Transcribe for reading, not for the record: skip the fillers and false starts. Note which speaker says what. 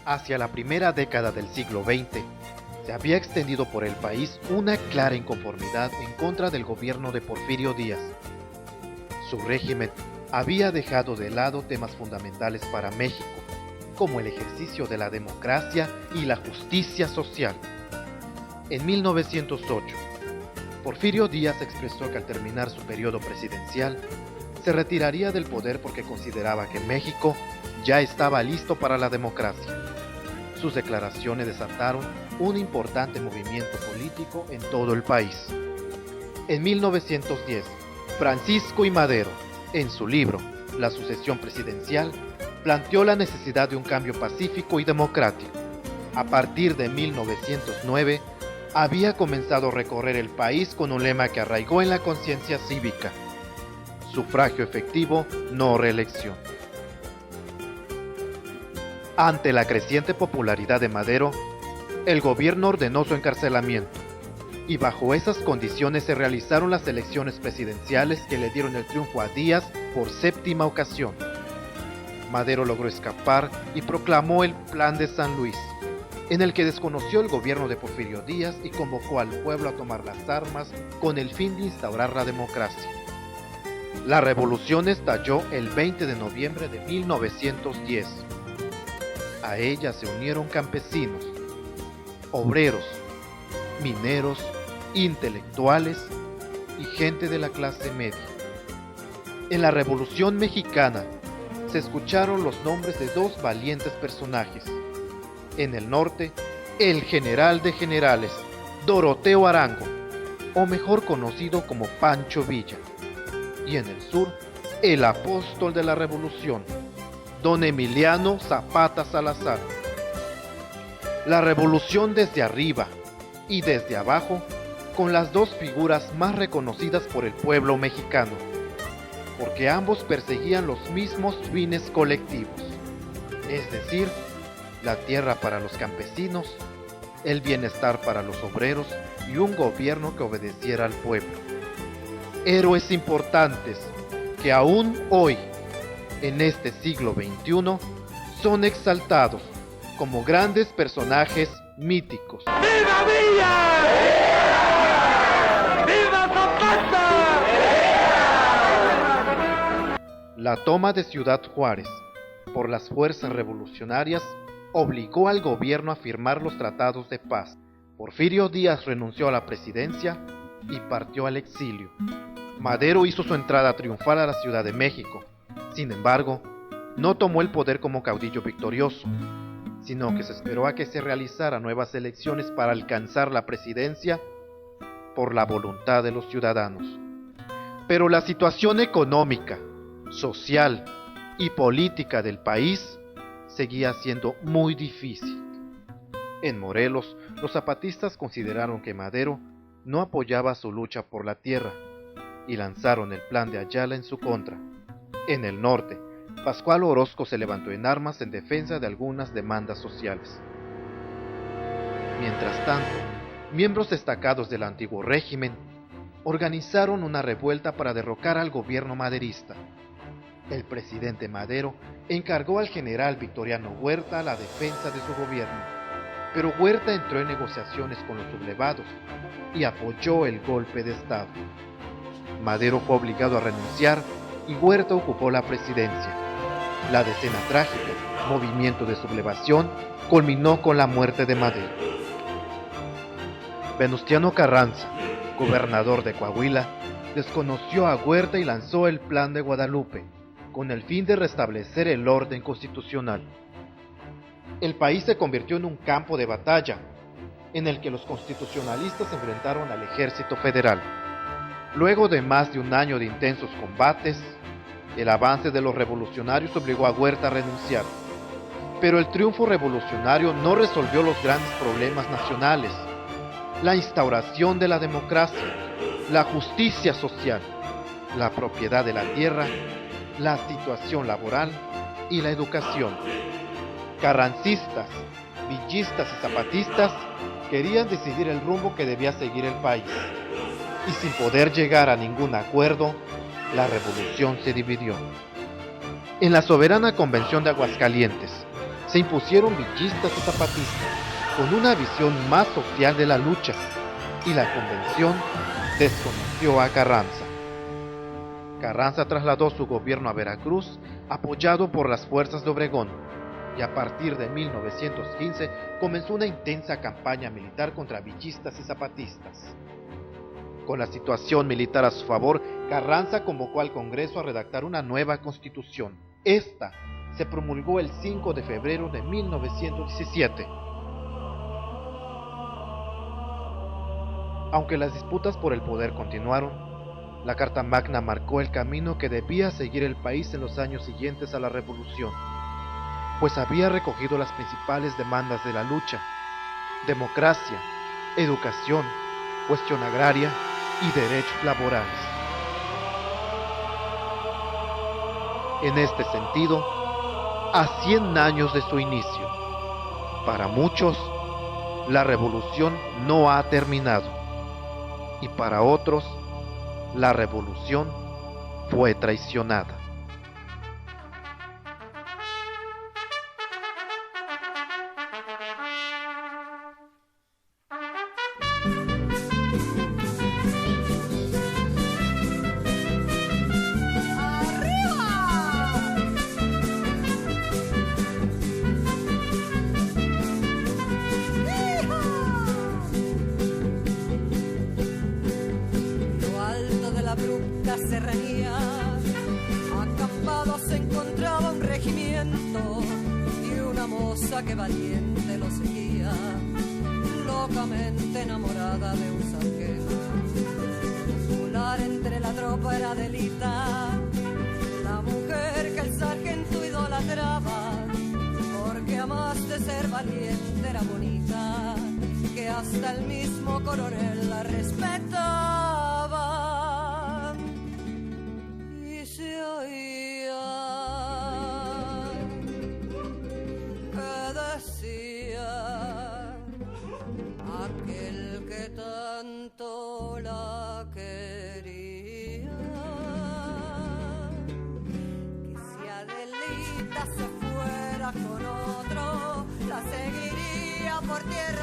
Speaker 1: Hacia la primera década del siglo XX, se había extendido por el país una clara inconformidad en contra del gobierno de Porfirio Díaz. Su régimen había dejado de lado temas fundamentales para México, como el ejercicio de la democracia y la justicia social. En 1908, Porfirio Díaz expresó que al terminar su periodo presidencial, se retiraría del poder porque consideraba que México ya estaba listo para la democracia. Sus declaraciones desataron un importante movimiento político en todo el país. En 1910, Francisco I. Madero, en su libro La sucesión presidencial, planteó la necesidad de un cambio pacífico y democrático. A partir de 1909, había comenzado a recorrer el país con un lema que arraigó en la conciencia cívica: sufragio efectivo, no reelección. Ante la creciente popularidad de Madero, el gobierno ordenó su encarcelamiento, y bajo esas condiciones se realizaron las elecciones presidenciales que le dieron el triunfo a Díaz por séptima ocasión. Madero logró escapar y proclamó el Plan de San Luis, en el que desconoció el gobierno de Porfirio Díaz y convocó al pueblo a tomar las armas con el fin de instaurar la democracia. La revolución estalló el 20 de noviembre de 1910. A ella se unieron campesinos, obreros, mineros, intelectuales y gente de la clase media. En la Revolución Mexicana se escucharon los nombres de dos valientes personajes. En el norte, el general de generales, Doroteo Arango, o mejor conocido como Pancho Villa. Y en el sur, el apóstol de la revolución, don Emiliano Zapata Salazar. La revolución desde arriba y desde abajo, con las dos figuras más reconocidas por el pueblo mexicano, porque ambos perseguían los mismos fines colectivos, es decir, la tierra para los campesinos, el bienestar para los obreros y un gobierno que obedeciera al pueblo. Héroes importantes que aún hoy, en este siglo XXI, son exaltados como grandes personajes míticos.
Speaker 2: ¡Viva Villa! ¡Viva Zapata!
Speaker 1: La toma de Ciudad Juárez por las fuerzas revolucionarias obligó al gobierno a firmar los tratados de paz. Porfirio Díaz renunció a la presidencia y partió al exilio. Madero hizo su entrada triunfal a la Ciudad de México. Sin embargo, no tomó el poder como caudillo victorioso, sino que se esperó a que se realizaran nuevas elecciones para alcanzar la presidencia por la voluntad de los ciudadanos. Pero la situación económica, social y política del país seguía siendo muy difícil. En Morelos, los zapatistas consideraron que Madero no apoyaba su lucha por la tierra y lanzaron el Plan de Ayala en su contra. En el norte, Pascual Orozco se levantó en armas en defensa de algunas demandas sociales. Mientras tanto, miembros destacados del antiguo régimen organizaron una revuelta para derrocar al gobierno maderista. El presidente Madero encargó al general Victoriano Huerta la defensa de su gobierno, pero Huerta entró en negociaciones con los sublevados y apoyó el golpe de Estado. Madero fue obligado a renunciar y Huerta ocupó la presidencia. La decena trágica, movimiento de sublevación, culminó con la muerte de Madero. Venustiano Carranza, gobernador de Coahuila, desconoció a Huerta y lanzó el Plan de Guadalupe, con el fin de restablecer el orden constitucional. El país se convirtió en un campo de batalla, en el que los constitucionalistas se enfrentaron al ejército federal. Luego de más de un año de intensos combates, el avance de los revolucionarios obligó a Huerta a renunciar. Pero el triunfo revolucionario no resolvió los grandes problemas nacionales: la instauración de la democracia, la justicia social, la propiedad de la tierra, la situación laboral y la educación. Carrancistas, villistas y zapatistas querían decidir el rumbo que debía seguir el país, y sin poder llegar a ningún acuerdo, la revolución se dividió. En la soberana Convención de Aguascalientes, se impusieron villistas y zapatistas con una visión más social de la lucha, y la convención desconoció a Carranza. Carranza trasladó su gobierno a Veracruz, apoyado por las fuerzas de Obregón, y a partir de 1915 comenzó una intensa campaña militar contra villistas y zapatistas. Con la situación militar a su favor, Carranza convocó al Congreso a redactar una nueva constitución. Esta se promulgó el 5 de febrero de 1917. Aunque las disputas por el poder continuaron, la Carta Magna marcó el camino que debía seguir el país en los años siguientes a la Revolución, pues había recogido las principales demandas de la lucha: democracia, educación, cuestión agraria y derechos laborales. En este sentido, a 100 años de su inicio, para muchos, la revolución no ha terminado, y para otros, la revolución fue traicionada.
Speaker 3: Abrupta serranía, acampado se encontraba un regimiento y una moza que valiente lo seguía, locamente enamorada de un sargento. Volar entre la tropa era Adelita, la mujer que el sargento idolatraba, porque además de ser valiente era bonita, que hasta el mismo coronel la respetaba. Se oía que decía aquel que tanto la quería, que si Adelita se fuera con otro, la seguiría por tierra